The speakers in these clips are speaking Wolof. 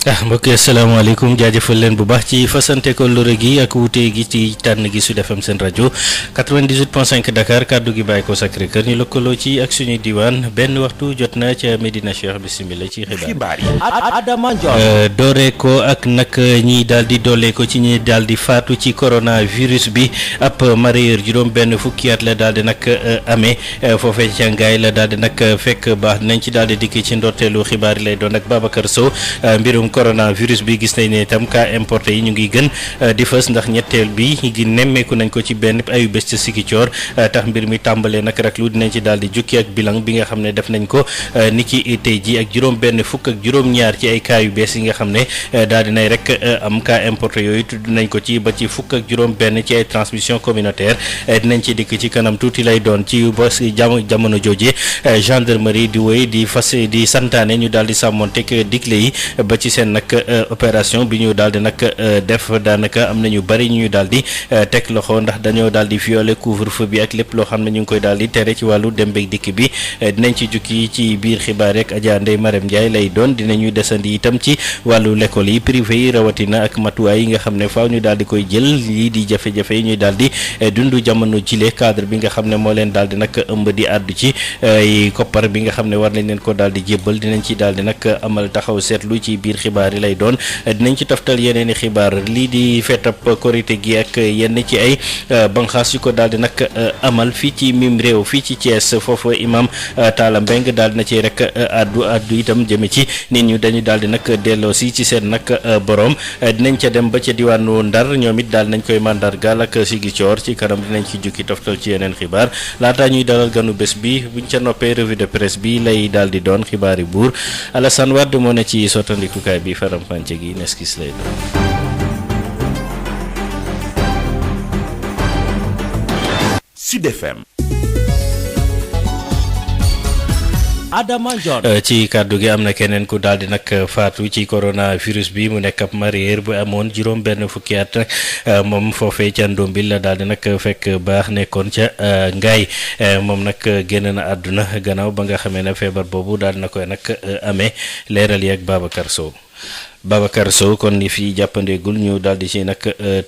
mbokk yi asalaamaaleykum jaajëfal leen bu baax ci fasante ko lore gi ak wuute gi ci tànn gi Sud FM seen rajo 98.5 Dakar kàddu gi bàyyi ko Sacré-Cœur ñu lëkkaloo ci ak suñuy diwaan benn waxtu jot na ca Medina Cheikh bisimilah ci xibaar yi. Adama Ndione. dooree ko ak nag ñiy daal di doolee ko ci ñi daal di faatu ci coronavirus bi ab mareyeur juróom benn fukki at la daal di nag amee foofee ca Ngaye la daal di nag fekk baax nañ ci daal di dikk ci ndorteelu xibaar yi lay doon ak Babacar Sow mbirum coronavirus bi gis nañ ne itam cas importé yi ñu ngi gën di fës ndax ñetteel bi gi nemmeeku nañ ko ci benn ayu bés ca Sigicoor tax mbir mi tàmbalee nag rek lu dinañ ci daal di jukki ak bilan bi nga xam ne def nañ ko niki tey ji ak juróom benn fukk ak juróom-ñaar ci ay cas yu bees yi nga xam ne daal dinay rek am cas importé yooyu tudd nañ ko ci ba ci fukk ak juróom benn ci ay transmission communautaire dinañ ci dikk ci kanam tuuti lay doon ci ba jamono jooje gendarmerie di wéy di fas di santaane ñu daal di sàmmonteeg digle yi ba ci seen nag opération bi ñu daal di nag def daanaka am na ñu bari ñu daal di teg loxo ndax dañoo daal di violer couvre-feu bi ak lépp loo xam ne ñu ngi koy daal di tere ci wàllu dem beeg dikk bi dinañ ci jukki ci biir xibaar rek Adja Ndeye Marème Ndiaye lay doon dinañu desandi itam ci wàllu l'école yi privé yi rawatina ak matuwaay yi nga xam ne faaw ñu daal di koy jël lii di jafe-jafe yi ñuy daal di dund jamono jile cadre bi nga xam ne moo leen daal di nag ëmb di àddu ci koppar bi nga xam ne war nañ leen ko daal di jébbal dinañ ci daal di nag amal taxaw seetlu ci biir xibaar yi lay doon dinañ ci toftal yeneen i xibaar lii di feetab korité gi ak yenn ci ay banxaas yu ko daal di nag amal fii ci mim réew fii ci Thiès foofu imam Talla Mbeng daal di na ci rek addu itam jëme ci nit ñu dañu daal di nag delloo si ci seen nag borom dinañ ca dem ba ca diwaanu Ndar ñoom it daal nañ koy mandargaal ak Sigicoor ci kanam dinañ ci jukki toftal ci yeneen xibaar laataa ñuy dalal ganu bés bi buñ ca noppee revue de presse bi lay daal di doon xibaari buur Alassane Wade moo ne ci sottandikukaay bi faram fànce gi neskis lay doon. Sud FM. Adama Ndione. ci kàddu gi am na keneen ku daal di nag faatu ci coronavirus bi mu nekk ab mareyeur bu amoon juróom benn fukki at moom foofee ca Ndombil la daal di nag fekk baax nekkoon ca Ngaye moom nag génn na àdduna gannaaw ba nga xamee ne feebar boobu daal di na koy nag amee leeral yi ak Babacar Sow kon ni fii jàppandeegul ñu daal di ci nag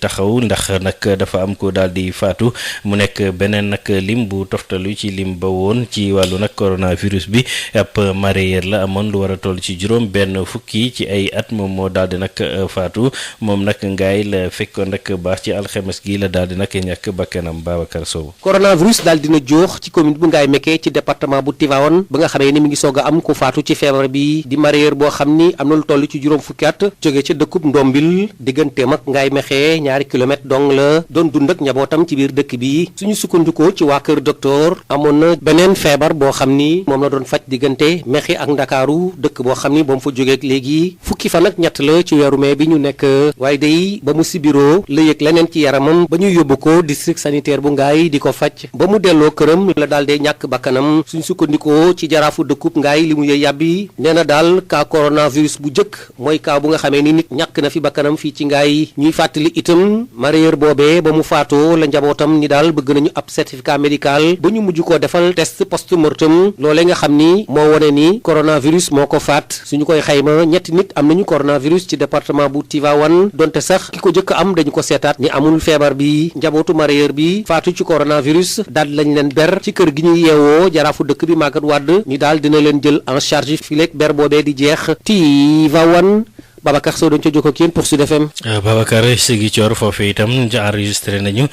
taxaw ndax nag dafa am ko daal di faatu mu nekk beneen nag lim bu toftalu ci lim ba woon ci wàllu nag coronavirus bi ab mareyeur la amoon lu war a toll ci juróom benn fukki ci ay at moom moo daal di nag faatu moom nag Ngaye la fekkoon nag baax ci alxemes gi la daal di nag ñàkk bakkanam Babacar Sow. coronavirus daal dina joox ci commune bu Ngaye Mékhé ci département bu Tivaouane ba nga xamee ni mi ngi soog a am ku faatu ci feebar bi di mareyeur boo xam ni am na lu toll ci juróom fukki jóge ca dëkkub Ndombil digganteem ak Ngaye Mékhé ñaari kilomètre dong la doon dund ak njabootam ci biir dëkk bi suñu sukkandikoo ci waa kër docteur amoon na beneen feebar boo xam ni moom la doon faj diggante Mékhé ak Ndakaaru dëkk boo xam ni ba mu fa jógeek léegi fukki fan ak ñett la ci weeru mai bi ñu nekk waaye day ba mu sibiroo la yëg leneen ci yaramam ba ñu yóbbu ko district sanitaire bu Ngaye di ko faj ba mu delloo këram la daal dee ñàkk bakkanam suñu sukkandikoo ci jaraafu dëkkub Ngaye li mu yëy yàbbi nee na daal cas coronavirus bu jëkk mooy cas bu nga xamee ni nit ñàkk na fi bakkanam fii ci Ngaye ñuy fàttali itam mareyeur boobee ba mu faatoo la njabootam ni daal bëgg nañu ab certificat médical ba ñu mujj koo defal test post-mortem loolee nga xam ni moo wone ni coronavirus moo ko faat suñu koy xayma ñetti nit am nañu coronavirus ci département bu Tivaouane donte sax ki ko jëkk am dañu ko seetaat ni amul feebar bi njabootu mareyeur bi faatu ci coronavirus daal lañ leen ber ci kër gi ñuy yeewoo jaraafu dëkk bi Magatte Wade ni daal dina leen jël en charge fileeg ber boobee di jeex Tivaouane Babacar Sow dañ ca jokkoo ak yéen pour Sud FM. Babacar Ziguinchor foofu itam enregistré nañu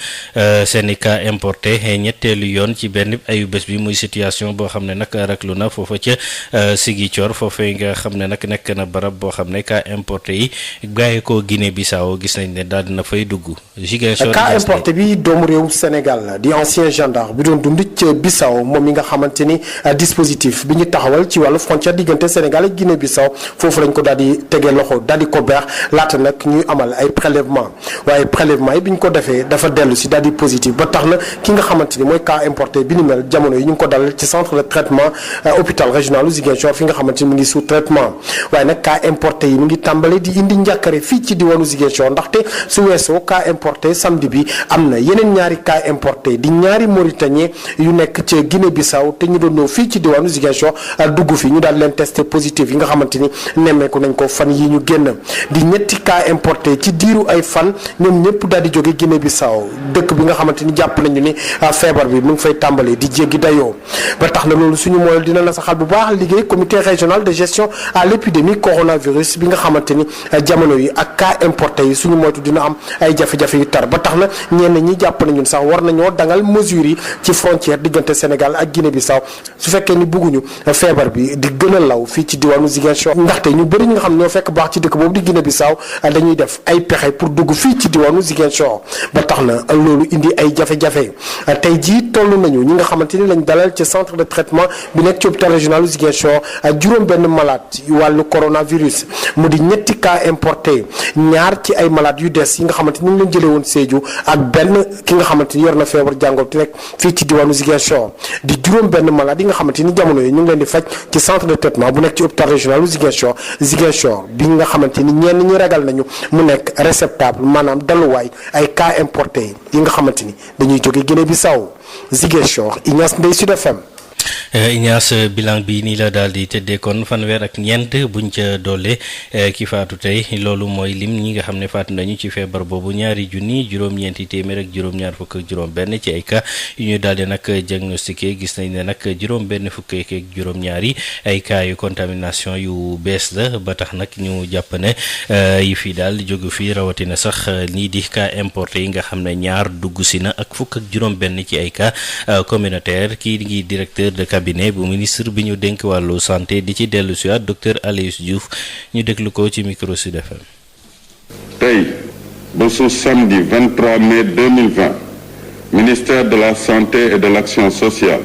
seen i cas importé ñetteelu yoon ci benn ayu bés bi muy situation boo xam ne nag raklu na foofa ca Ziguinchor foofee nga xam ne nag nekk na barab boo xam ne cas importé yi bàyyi ko Guinée Bissau gis nañ ne daal dina fay dugg. Ziguinchor cas importé bi doomu réew Sénégal di ancien gendarme bi doon dund ca Bissau moom mi nga xamante ni dispositif bi ñu taxawal ci wàllu frontière diggante Sénégal ak Guinée Bissau foofu lañ ko daal di tegee loxo. daal di ko beex laata nag ñuy amal ay prélèvement waaye prélèvement yi bi ñu ko defee dafa dellu si daal di positif ba tax na ki nga xamante ni mooy cas importé bi ni mel jamono yi ñu ngi ko dalal ci centre de traitement hôpital régional Ziguinchor fi nga xamante ni mu ngi sous traitement waaye nag cas importé yi mu ngi tàmbale di indi njàkkare fii ci diwaanu Ziguinchor ndaxte su weesoo cas importé samedi bi am na yeneen ñaari cas importé di ñaari Mauritanien yu nekk ca Guinée Bissau te ñu doon ñëw fii ci diwaanu Ziguinchor dugg fi ñu daal leen testé positif yi nga xamante ni nemmeeku nañ ko fan yi ñu génn di ñetti cas importé ci diiru ay fan ñoom ñëpp daal di jóge Guinée Bissau dëkk bi nga xamante ni jàpp nañu ni feebar bi mu ngi fay tàmbali di jéggi dayoo ba tax na loolu suñu mooy dina na saxal bu baax liggéey comité régional de gestion à l'épidémie coronavirus bi nga xamante ni jamono yi ak cas importé yi suñu moytu dina am ay jafe-jafe yu tar ba tax na ñenn ñi jàpp nañu sax war nañoo dangal mesures yi ci frontière diggante Sénégal ak Guinée Bissau su fekkee ni bugguñu feebar bi di gën a law fii ci diwaanu Ziguinchor ndaxte ñu bëri ñi nga xam ñoo fekk baax ci dëkk boobu di Guinée Bissau dañuy def ay pexe pour dugg fii ci diwaanu Ziguinchor ba tax na loolu indi ay jafe-jafe tey jii toll nañu ñi nga xamante ni lañ dalal ci centre de traitement bi nekk ci hôpital régional Ziguinchor juróom benn malade wàllu coronavirus mu di ñetti cas importé ñaar ci ay malade yu des yi nga xamante ni ñu leen jëlee woon Sédhiou ak benn ki nga xamante ni yor na feebar jàngoro ti nekk fii ci diwaanu Ziguinchor di juróom benn malade yi nga xamante ni jamono yi ñu ngi leen di faj ci centre de traitement bu nekk ci hôpital régional Ziguinchor bi nga xamante ni ñenn ñi ragal nañu mu nekk réceptable maanaam daluwaay ay cas importé yi nga xamante ni dañuy jóge Guinée Bissau Ziguinchor Ignace Ndeye Sud FM. Ignace bilan bi nii la daal di tëddee kon fanweer ak ñeent buñ ca doole ki faatu tey loolu mooy lim ñi nga xam ne faatu nañu ci feebar boobu ñaari junni juróom-ñeenti téeméer ak juróom-ñaar fukk ak juróom-benn ci ay cas yu ñu daal di nag diagnostiqué gis nañ ne nag juróom-benn fukk ak juróom-ñaari ay cas yu contamination yu bees la ba tax nag ñu jàpp ne yi fii daal jógu fii rawatina sax nii di cas importé yi nga xam ne ñaar dugg si na ak fukk ak juróom-benn ci ay cas communautaire kii ngi directeur de cabinet bu ministre bi ñu dénk wàllu santé di ci dellu si waat docteur Aloyse Diouf ñu déglu ko ci micro Sud FM. tey bésu samedi 23 mai 2020 ministère de la santé et de l'action sociale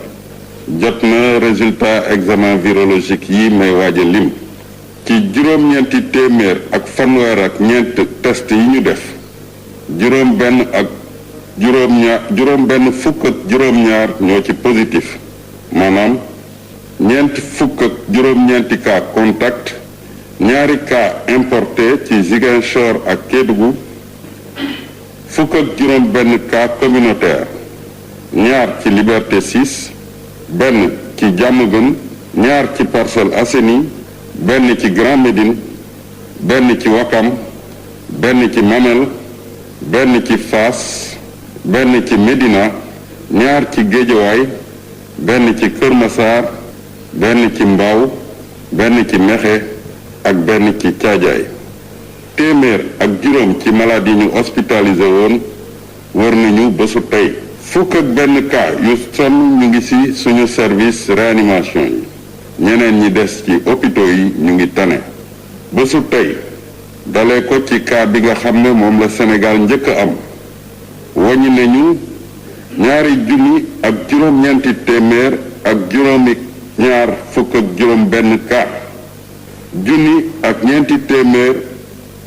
jot na résultat examen virologique yi may waaj a lim ci juróom-ñeenti téeméer ak fanweer ak ñeent test yi ñu def juróom benn fukk ak juróom-ñaar ñoo ci positif maanaam ñeent fukk ak juróom-ñeenti cas contact ñaari cas importé ci Ziguinchor ak Kédougou fukk ak juróom benn cas communautaire ñaar ci Liberté 6 benn ci Diamaguène ñaar ci Parcelles Assainies benn ci Grand Médine benn ci Ouakam benn ci Mamel benn ci Fass benn ci Médina ñaar ci Guédiawaye benn ci Kër Massar benn ci Mbao benn ci Mékhé ak benn ci Thiadiaye téeméer ak juróom ci malade yi ñu hospitalisé woon wër nañu bésu tey fukk ak benn cas yu sonn ñu ngi ci suñu service réanimation yi ñeneen ñi des ci hôpitaux yi ñu ngi tane bésu tey dalee ko ci cas bi nga xam ne moom la Sénégal njëkk a am wàññi nañu ñaari junni ak juróom-ñeenti téeméer ak juróomi ñaar fukk ak juróom benn cas junni ak ñeenti téeméer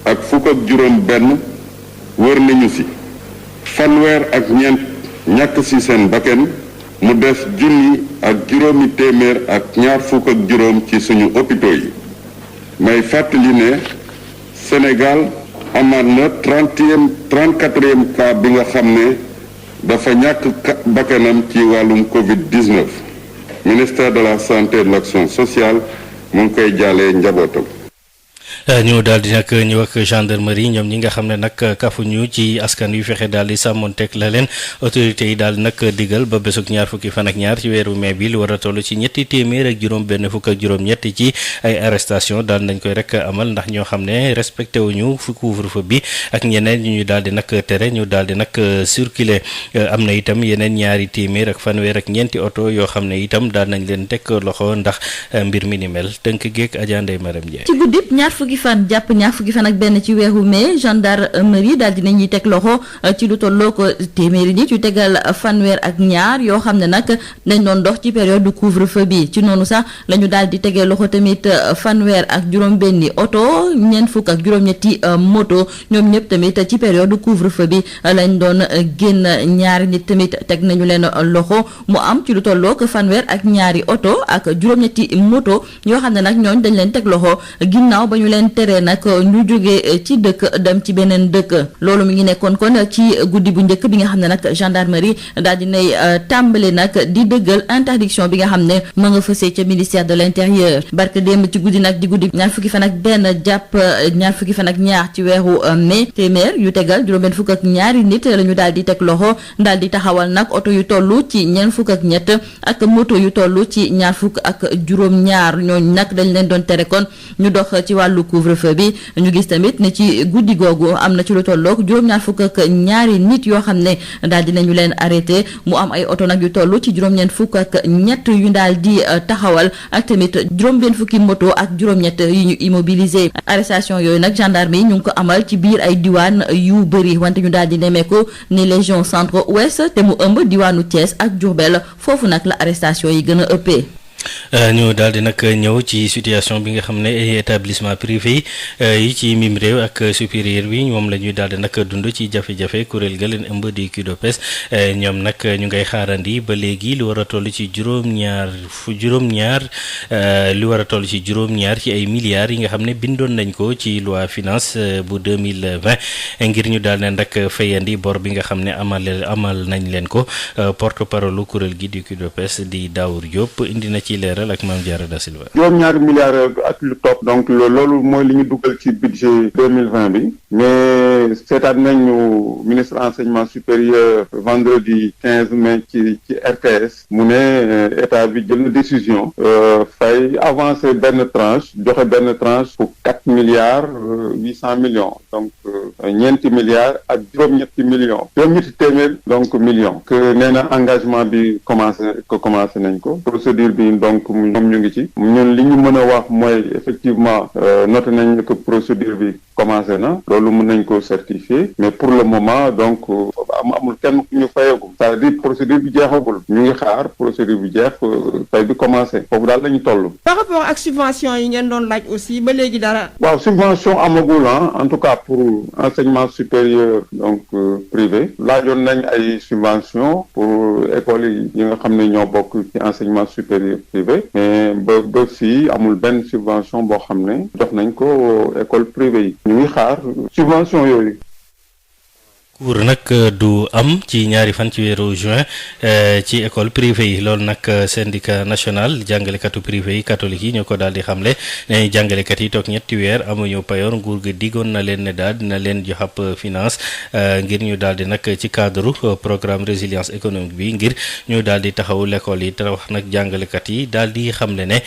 ak fukk ak juróom benn wër nañu ci fanweer ak ñeent ñàkk ci seen bakken mu des junni ak juróomi téeméer ak ñaar fukk ak juróom ci suñu hôpitaux yi may fàttali ne Sénégal amaat na 34e cas bi nga xam ne dafa ñàkk bakkanam ci wàllum Covid-19 ministère de la santé et de l'action sociale mu ngi koy jàllee njabootam. ñu daal di nag ñëw ak gendarmerie ñoom ñi nga xam ne nag kafuñu ci askan wi fexe daal di sàmmonteeg la leen autorités yi daal nag digal ba bésug ñaar fukki fan ak ñaar ci weeru mai bi lu war a toll ci ñetti téeméer ak juróom benn fukk ak juróom ñetti ci ay arrestation daal nañ koy rek amal ndax ñoo xam ne respecté wuñu fu couvre-feu bi ak ñeneen ñu daal di nag tere ñu daal di nag circuler am na itam yeneen ñaari téeméer ak fanweer ak ñeenti oto yoo xam ne itam daal nañ leen teg loxo ndax mbir mi ni mel tënk geek Adja Ndeye Marème Ndiaye. ci guddib ñaar fukki fan jàpp ñaar fukki fan ak benn ci weeru mai gendarmerie daal dinañuy teg loxo ci lu tolloo ko téeméeri nit yu tegal fanweer ak ñaar yoo xam ne nag dañ doon dox ci période du couvre-feu bi ci noonu sax la ñu daal di tegee loxo tamit fanweer ak juróom-benni oto ñeent fukk ak juróom-ñetti moto ñoom ñëpp tamit ci période couvre-feu bi lañ doon génn ñaari nit tamit teg nañu leen loxo mu am ci lu tolloo ko fanweer ak ñaari oto ak juróom-ñetti moto yoo xam ne nag ñooñ dañ leen teg loxo ginnaaw ba ñu leen leen tere nag ñu jógee ci dëkk dem ci beneen dëkk loolu mi ngi nekkoon kon ci guddi bu njëkk bi nga xam ne nag gendarmerie daal dinay tàmbale nag di dëggal interdiction bi nga xam ne ma nga fësee ca ministère de l'intérieur barke démb ci guddi nag di guddi ñaar fukki fan ak benn jàpp ñaar fukki fan ak ñaar ci weeru mai téeméer yu tegal juróom-benn fukk ak ñaari nit la ñu daal di teg loxo daal di taxawal nag oto yu toll ci ñeent fukk ak ñett ak moto yu toll ci ñaar fukk ak juróom-ñaar ñooñu nag dañ leen doon tere kon ñu dox ci wàllu couvre-feu bi ñu gis tamit ne ci guddi googu am na ci lu tolloog juróom-ñaar fukk ak ñaari nit yoo xam ne daal dinañu leen arrêté mu am ay oto nag yu toll ci juróom-ñeent fukk ak ñett yu daal di taxawal ak tamit juróom-benn fukki moto ak juróom-ñett yi ñu immobilisé arrestation yooyu nag gendarme yi ñu ngi ko amal ci biir ay diwaan yu bëri wante ñu daal di nemmeeku ni région centre ouest te mu ëmb diwaanu Thiès ak Diourbel foofu nag la arrestation yi gën a ëppee. ñu daal di nag ñëw ci situation bi nga xam ne établissement privé yi ci mim réew ak supérieur bi moom la ñuy daal di nag dund ci jafe-jafe kuréel ga leen ëmb di KUDOPES ñoom nag ñu ngay xaarandi ba léegi lu war a toll ci juróom-ñaar lu war a toll ci juróom-ñaar ci ay milliards yi nga xam ne bindoon nañ ko ci loi finance bu 2020 ngir ñu daal leen rek fayandi bor bi nga xam ne amal nañ leen ko porte parole kuréel gi di KUDOPES di Daour Diop indi na ci leeral ak Mame Diarra Da Silva. juróom-ñaari milliards ak lu topp donc loolu mooy li ñu dugal ci budget 2020 bi mais seetaat nañu ministre enseignement supérieur vendredi 15 mai ci RTS mu ne état bi jël na décision fay avancer benn tranche joxe benn tranche pour 4 milliards 800 millions donc ñeenti milliards ak juróom-ñetti téeméer donc millions que nee na engagement bi commencé nañ ko procédure bi donc ñoom ñu ngi ci ñun li ñu mën a wax mooy effectivement noté nañ que procédure bi commencé na loolu mën nañ ko certifier mais pour le moment donc amul kenn ku ñu fayagum c'est-à-dire procédure bi jeexagul ñu ngi xaar procédure bi jeex fay bi commencé foofu daal lañu toll. par rapport ak subvention yi ngeen doon laaj aussi ba léegi dara. waaw subvention amagul en tout cas pour enseignement supérieur donc privé laajoon nañ ay subvention pour école yi nga xam ne ñoo bokk ci enseignement supérieur privé mais ba fii amul benn subvention boo xam ne jox nañ ko école privée yi ñu ngi xaar subvention yooyu. cours nag du am ci ñaari fan ci weeru juin ci école privée yi loolu nag syndicat national jàngalekatu privé yi catholique yi ñoo ko daal di xamle ne jàngalekat yi toog ñetti weer amuñu payoor nguur gi diggoon na leen ne daal dina leen jox ab finance ngir ñu daal di nag ci cadre programme résilience économique bi ngir ñu daal di taxawu l'école yi te wax nag jàngalekat yi daal di xamle ne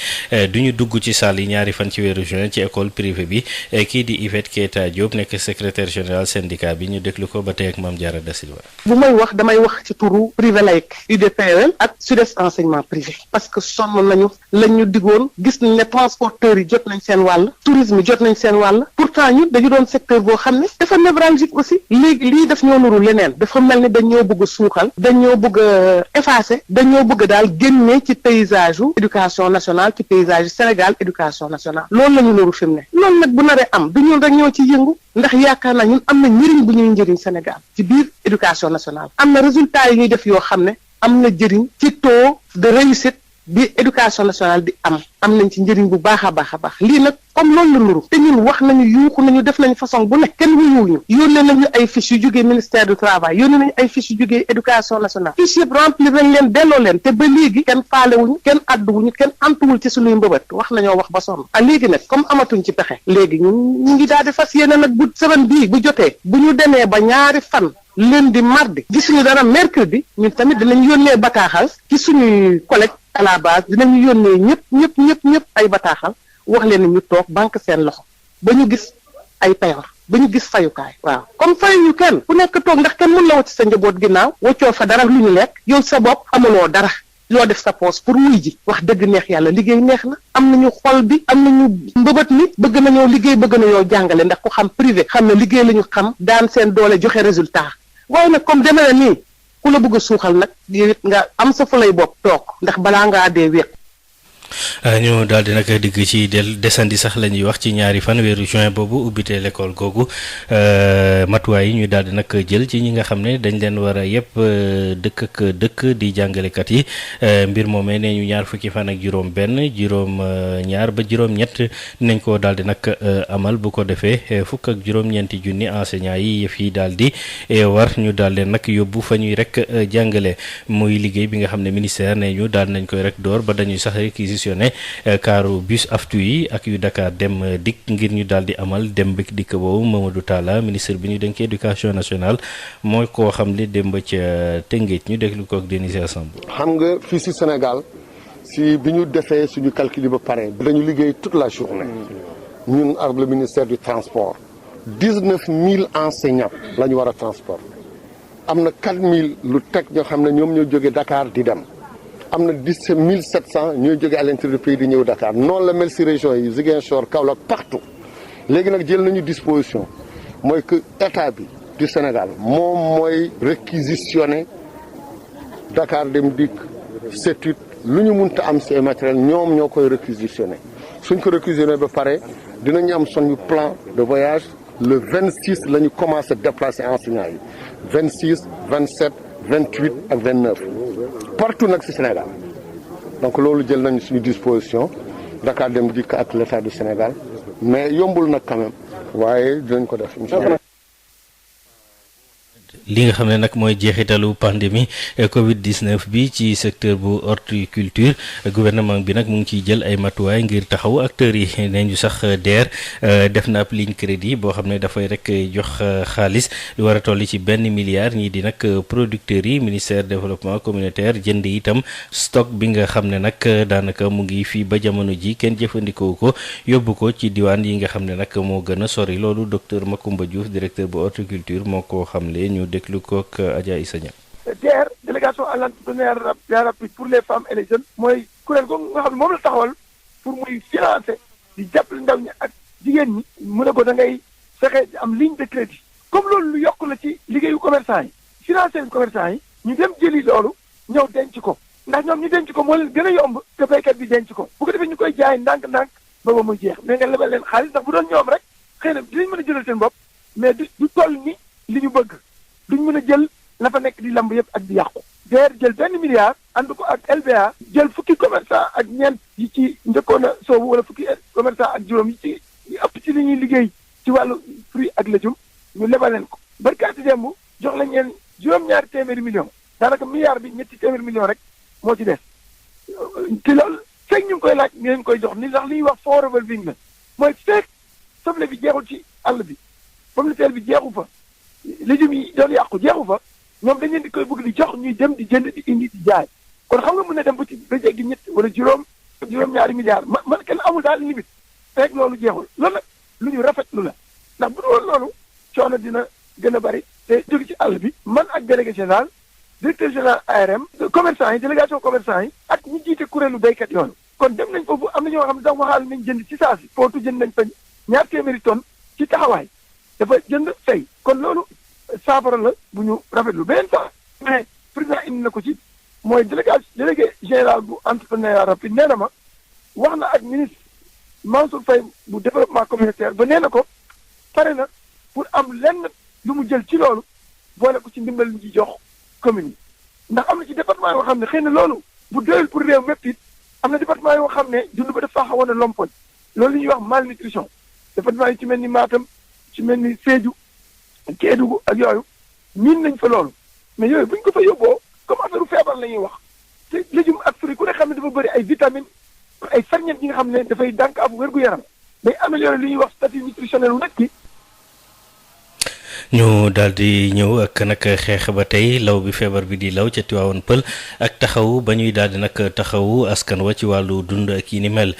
du ñu dugg ci salle yi ñaari fan ci weeru juin ci école privée bi kii di Yvette Keita Diop nekk secrétaire général syndicat bi ñu déglu ko ba ak Mame Diarra Da Silva. bu may wax damay wax ci turu privé laïque UDPL ak SUDES enseignement privé parce que sonn nañu lañ ñu digoon gis nañ ne transporteurs yi jot nañ seen wàll tourisme yi jot nañ seen wàll pourtant ñun dañu doon secteur boo xam ne dafa névralgique aussi léegi lii daf ñoo nuru leneen dafa mel ni dañ ñoo bëgg a suuxal dañ ñoo bëgg a effacer dañ ñoo bëgg daal génne ci paysage u éducation nationale ci paysage Sénégal éducation nationale loolu la ñu nuru fi mu ne loolu nag bu naree am du ñun rek ñoo ci yëngu ndax yaakaar naa ñun am na njëriñ bu ñuy njëriñ Sénégal ci biir éducation nationale am na résultat yi ñuy def yoo xam ne am na njëriñ ci taux de réussite bi éducation nationale di am nañ ci njëriñ bu baax a baax a baax lii nag comme loolu la nuru te ñun wax nañu yuuxu nañu def nañu façon bu nekk kenn wuyuwuñu yónnee nañu ay fiches yu jógee ministère du travail yónnee nañu ay fiches yu jógee éducation nationale fiches yëpp remplir nañ leen delloo leen te ba léegi kenn faalewuñu kenn adduwuñu kenn antuwul ci suñuy mbëbët wax nañoo wax ba sonn léegi nag comme amatuñ ci pexe léegi ñun ñu ngi daal di fas yéene nag bu semaine bii bu jotee bu ñu demee ba ñaari fan lundi mardi gisuñu dara mercredi ñun tamit dinañ yónnee bataaxal ci suñuy collègues à la base dinañu yónnee ñëpp ay bataaxal wax leen ni ñu toog banque seen loxo ba ñu gis ay payoor ba ñu gis fayukaay waaw comme fayuñu kenn ku nekk toog ndax kenn mën la wacc sa njaboot ginnaaw waccoo fa dara lu ñu lekk yow sa bopp amuloo dara loo def sa poos pour wuy ji wax dëgg neex yàlla liggéey neex na am nañu xol bi am nañu mbëbët ni bëgg nañoo liggéey bëgg nañoo jàngale ndax ku xam privé xam ne liggéey la ñu xam daan seen doole joxe résultat waaye nag comme demee na nii ku la bëgg a suuxal nag yow it nga am sa fu lay bopp toog ndax balaa ngaa dee wéq ñu daal di nag digg ci desandi sax la ñuy wax ci ñaari fan weeru juin boobu ubbite l'école googu matuwaay yi ñu daal di nag jël ci ñi nga xam ne dañ leen war a yëpp dëkk di jàngalekat yi mbir moomee nee ñu ñaar fukki fan ak juróom-ñaar ba juróom-ñett dinañ ko daal di nag amal bu ko defee fukk ak juróom-ñeenti junni enseignants yi yëf yi daal di war ñu daal leen nag yóbbu fa ñuy rek jàngale muy liggéey bi nga xam ne ministère nee ñu daal nañ koy rek door ba dañuy sax réquisitionné kaaru bus aftu yi ak yu Dakar dem dikk ngir ñu daal di amal dem bi dikk boobu Mamadou Talla ministre bi ñu dénk éducation nationale mooy koo xam ne démb ca Tëngéej ñu déglu ko ak Denis Assemble. xam nga fii si Sénégal si bi ñu defee suñu calcul yi ba pare dañu liggéey toute la journée ñun ak le ministère du transport 19 000 enseignants la ñu war a transport am na 4 000 lu teg ñoo xam ne ñoom ñoo jógee Dakar di dem. am na 17 700 ñooy jóge à l'intérieur du pays di ñëw Dakar noonu la mel si région yi Ziguinchor Kaolack partout léegi nag jël nañu disposition mooy que état bi du Sénégal moom mooy réquisitionner Dakar dem dikk CETUD lu ñu mënta am si matériel ñoom ñoo koy réquisitionner suñ ko réquisitionner ba pare dinañu am suñu plan de voyage le 26 la ñu commencé déplacer enseignants yi 26 27 28 ak 29 partout nag ci Sénégal donc loolu jël nañu suñu disposition Dakar dem dikk ak l'État du Sénégal mais yombul nag quand même waaye dinañ ko def incha allah. li nga xam ne nag mooy jeexitalu pandémie Covid 19 bi ci secteur bu horticulture gouvernement bi nag mu ngi ciy jël ay matuwaay ngir taxaw acteurs yi nee ñu sax DER def na ab ligne crédit boo xam ne dafay rek jox xaalis lu war a toll ci 1 milliard ñii di nag producteurs yi ministère développement communautaire jënd itam stock bi nga xam ne nag daanaka mu ngi fii ba jamono ji kenn jëfandikoo ko yóbbu ko ci diwaan yi nga xam ne nag moo gën a sori loolu docteur Macoumba Diouf directeur bu horticulture moo ko xamle ñu déglu ko ak Adja Issa Niang. DER délégation à l'entrepreneuriat rapide pour les femmes et les jeunes mooy kuréel googu nga xam ne moom la taxawal pour muy financer di jàppale ndaw ñi ak jigéen ñi mu ne ko da ngay fexe di am ligne de crédit comme loolu lu yokk la ci liggéeyu commerçant yi financer commerçant yi ñu dem jëli loolu ñëw denc ko ndax ñoom ñu denc ko moo leen gën a yomb te béykat bi denc ko bu ko defee ñu koy jaay ndànk-ndànk ba ba muy jeex mais nga lebal leen xaalis ndax bu doon ñoom rek xëy na dinañ mën a jëlal seen bopp mais du toll ni li ñu bëgg duñ mën a jël la fa nekk di lamb yëpp ak di yàqu. DER jël 1 milliard ànd ko ak LBA jël fukki commerçant ak ñeent yi ci njëkkoon a soobu wala fukki commerçant ak juróom yi ci ëpp ci li ñuy liggéey ci wàllu fruit ak légume ñu lebal leen ko. barkaati démb jox lañ leen juróom-ñaari téeméeri millions daanaka milliard bi ñetti téeméeri millions rek moo ci des te loolu fekk ñu ngi koy laaj ñu leen koy jox ni ndax li ñuy wax fonds revolving la mooy fekk soble bi jeexul ci àll bi pomme de terre bi jeexu fa. légumes yi doon yàqu jeexu fa ñoom dañ leen di koy bëgg di jox ñuy dem di jënd di indi di jaay kon xam nga mën na dem ba ci ba jéggi ñett wala juróom-ñaari milliards man kenn amul daal limite fekk loolu jeexul loolu nag lu ñu rafetlu la ndax bu dul loolu coono dina gën a bari te jóge ci àll bi man ak délégué général directeur général ARM commerçant yi délégation commerçant yi ak ñi jiite kuréelu béykat yoonu kon dem nañ foofu am na ñoo xam ne sax waxaal nañ jënd ci saa si footu jënd nañ fa 2 téeméeri tonnes ci taxawaay dafa jënd fay kon loolu saafara la bu ñu rafetlu beneen sax mais président indi na ko ci mooy délégué général bu entrepreneuriat rapide nee na ma wax na ak ministre Mansour Faye bu développement communautaire ba nee na ko pare na pour am lenn lu mu jël ci loolu boole ko ci ndimbal li ci jox commune yi ndax am na ci département yoo xam ne xëy na loolu bu doyul pour réew mépp it am na département yoo xam ne dund ba dafa xawoon a lompoñ loolu li ñuy wax malnutrition département yi ci mel ni Matam ci mel ni Sédhiou Kédougou ak yooyu miin nañ fa loolu mais yooyu buñ ko fa yóbboo comme affaire feebar la ñuy wax te légume ak fruit ku ne xam ne dafa bëri ay vitamines ay ferñeent yi nga xam ne dafay dànk ab wér-gu-yaram day améliorer li ñuy wax statut nutritionnel wu nit ki. ñu daal di ñëw ak nag xeex ba tey law bi feebar bi di law ca Tivaouane Peulh ak taxaw ba ñuy daal di nag taxawu askan wa ci wàllu dund ak yi ni mel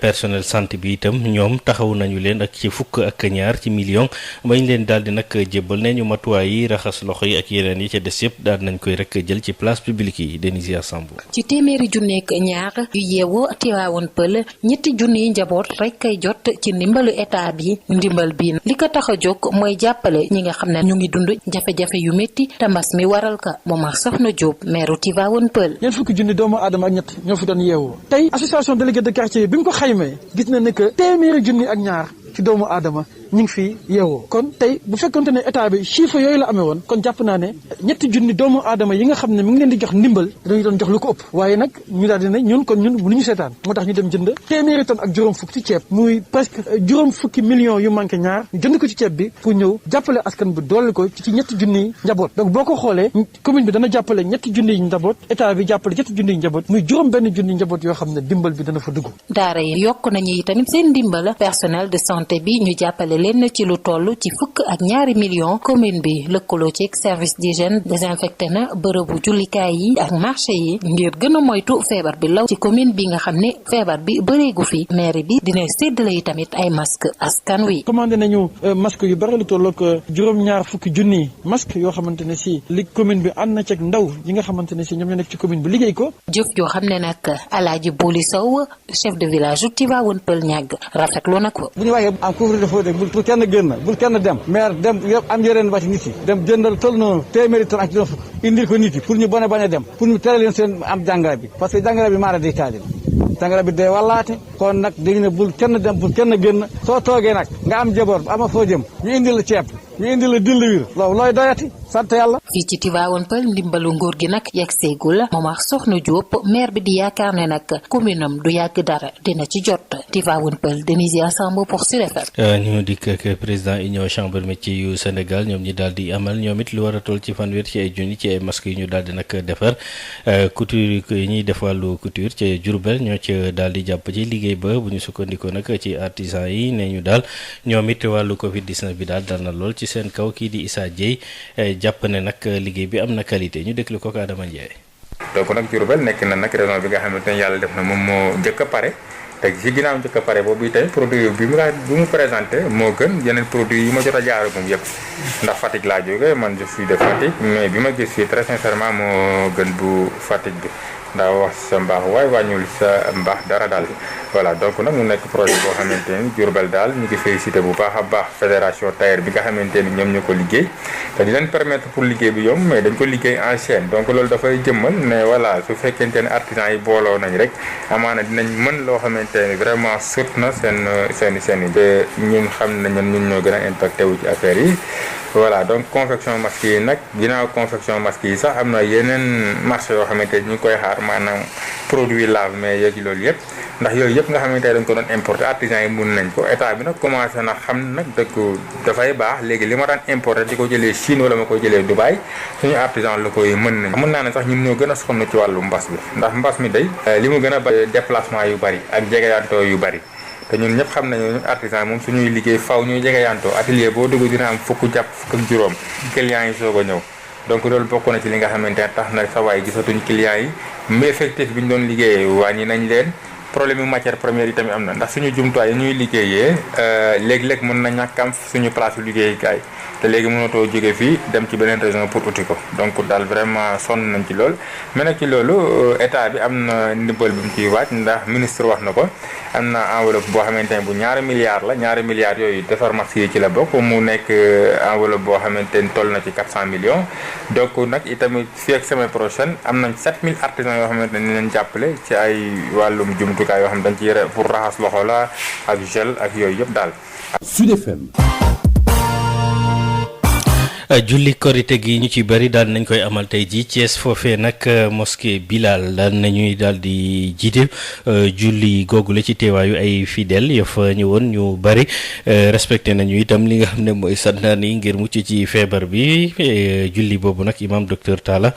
personnel santé bi itam ñoom taxaw nañu leen ak ci fukk ak ñaar ci million bañ leen daal di nag jébbal ne ñu matuwaay yi raxas loxo yi ak yeneen yi ca des yëpp daal nañ koy rek jël ci place publique yi Denisia Samb. ci téeméeri junneeg ñaar yu yeewoo Tivaouane Peulh ñetti junniy njaboot rek kay jot ci ndimbalu état bi ndimbal bi li ko tax a jóg mooy jàppale ñi nga xam ne ñu ngi dund jafe-jafe yu métti te mbas mi waral ka Momar Soxna Diop maire Tivaouane Peulh. ñeent fukki junni doomu aadama ak ñett ñoo fi doon yeewoo tey association délégué de quartier bi mu ko xaymee gis na ne que téeméeri junni ak ñaar ci doomu aadama ñu ngi fi yeewoo kon tey bu fekkonte ne état bi chiffre yooyu la amee woon kon jàpp naa ne ñetti junni doomu aadama yi nga xam ne mi ngi leen di jox ndimbal dañu doon jox lu ko ëpp waaye nag ñu daal di ne ñun mënuñu seetaan moo tax ñu dem jënd téeméeri tonne ak juróom fukk ci ceeb muy presque juróom fukki millions yu manqué ñaar ñu jënd ko ci ceeb bi pour ñëw jàppale askan bi doole ko ci ñetti junni njaboot donc boo ko xoolee commune bi dana jàppale ñetti junni njaboot état bi jàppale ñetti junni njaboot muy juróom benn junni njaboot yoo xam ne dimbal bi dana fa dugg. daara yi yokk nañu tamit seen ndimbal personnel de santé bi ñu jàppale leen ci lu toll ci fukk ak ñaari millions commune bi lëkkaloo ci service d'hygiène désinfecté na bërëbu jullikaay yi ak marché yi ngir gën a moytu feebar bi law ci commune bi nga xam ne feebar bi bëreegu fi maire bi dina séddale yi tamit ay masque askan wi. commandé nañu masque yu bari lu tolloog juróom-ñaar fukki junni masque yoo xamante ne si li commune bi ànd na ci ndaw yi nga xamante ne si ñoom ñoo nekk ci commune bi liggéey ko. jëf joo xam ne nag Alaaji Bouli Sow chef de village u Tivaouane Peulh ñàgg rafetlu na ko. bu ñu waxee am couvre-feu bul kenn génn bul kenn dem maire dem am yeneen wàcc nit yi dem jëndal toll noonu téeméeri tonne ak juróom fukk indil ko nit yi pour ñu bañ a dem pour ñu tere leen seen am jàngara bi parce que jàngara bi maara day taali jàngara bi day wallaate kon nag dañu ne bul kenn dem bul kenn génn soo toogee nag nga am jaboor ama foo jëm ñu indil la ceeb ñu indil la diwlin loolu looy doyati sant yàlla. fii ci Tivaouane Peulh ndimbalu nguur gi nag yegg seegul Momar Soxna Diop maire bi di yaakaar ne nag commune am du yàgg dara dina ci jot Tivaouane Peulh Denisia Samb pour Sud FM. ñu dikk ak président union chambre métier yu Sénégal ñoom ñi daal di amal ñoom it lu war a toll ci fanweer ci ay junni ci ay masques yu ñu daal di nag defar couture yi ñuy def wàllu couture ci Diourbel ñoo ci daal di jàpp ci liggéey ba bu ñu sukkandikoo nag ci artisan yi ne ñu daal ñoom it wàllu Covid 19 bi daal dal na lool ci seen kaw kii di Issa Dieye jàpp ne nag liggéey bi am na qualité ñu déglu ko Adama Ndiaye. donc nag Diourbel nekk na nag région bi nga xamante ne yàlla def na moom moo njëkk a pare te ci ginnaaw njëkk a pare boobu tey produit bi mu présenté moo gën yeneen produit yi ma jot a jaaree moom yëpp ndax Fatick laa jógee man je suis de Fatick mais bi ma gis fii très sincèrement moo gën bu Fatick bi ndax wax sa mbaax waaye wàññiwul sa mbaax dara daal voilà donc nag mu nekk projet boo xamante ni Diourbel daal ñu ngi félicité bu baax a baax fédération tailleur bi nga xamante ni ñoom ñu ko liggéey te di leen permettre pour liggéey bi yomb mais dañ ko liggéey en chaîne donc loolu dafay jëmmal ne voilà su fekkente ne artisan yi booloo nañ rek amaana dinañ mën loo xamante ni vraiment sut na seen i te ñun xam nañ ñun ñoo gën a impacté wu ci affaire yi voilà donc confection masque yi nag ginnaaw confection masque yi sax am na yeneen marché yoo xamante ni ñu ngi koy xaar maanaam produit lave mais yeegi loolu yëpp ndax yooyu yëpp nga xamante ne dañ ko doon importer artisan yi mun nañ ko état bi nag commencé na xam nag dëkk dafay baax léegi li ma daan importer di ko jëlee Chine wala ma ko jëlee Dubaï suñu artisan locaux yi mën naa ne sax ñun ñoo gën a sonn ci wàllu mbas bi ndax mbas mi day li mu gën a bari déplacement yu bari ak jegeyantoo yu bari te ñun ñëpp xam nañu ñun artisan moom suñuy liggéey faw ñuy jegeyantoo atelier boo dugg dina am fukk jàpp fukk ak juróom clients yi soog a ñëw donc loolu bokk na ci li nga xamante ne tax na sa waay gisatuñ clients yi mais effectif bi ñu doon liggéeyee wàññi nañ leen problème yu matière première yi tamit am na ndax suñu jumtuwaay yi ñuy liggéeyee léeg-léeg mën na ñàkk am suñu place yu liggéeyukaay te léegi mënatoo jóge fii dem ci beneen région pour uti ko donc daal vraiment sonn nañ ci lool mais nag ci loolu état bi am na ndimbal bi mu ciy waaj ndax ministre wax na ko am na enveloppe boo xamante ne bu ñaari milliards yooyu defar masque yi ci la bokk mu nekk enveloppe boo xamante ni toll na ci 400 millions donc nag itamit fii ak semaine prochaine am nañ 7000 artisans yoo xamante ne leen jàppale ci ay wàllum jumtukaay yoo xam dañ ci yore pour raxas loxo la ak gel ak yooyu yëpp daal. Sud FM. julli korite gi ñu ci bëri daal nañ koy amal tey jii Thiès foofee nag mosquée Bilal daal nañuy daal di jiite julli googule ci teewaayu ay fidèles ya fa ñëwoon ñu bëri respecté nañu itam li nga xam ne mooy santaan yi ngir mucc ci feebar bi julli boobu nag imam docteur Talla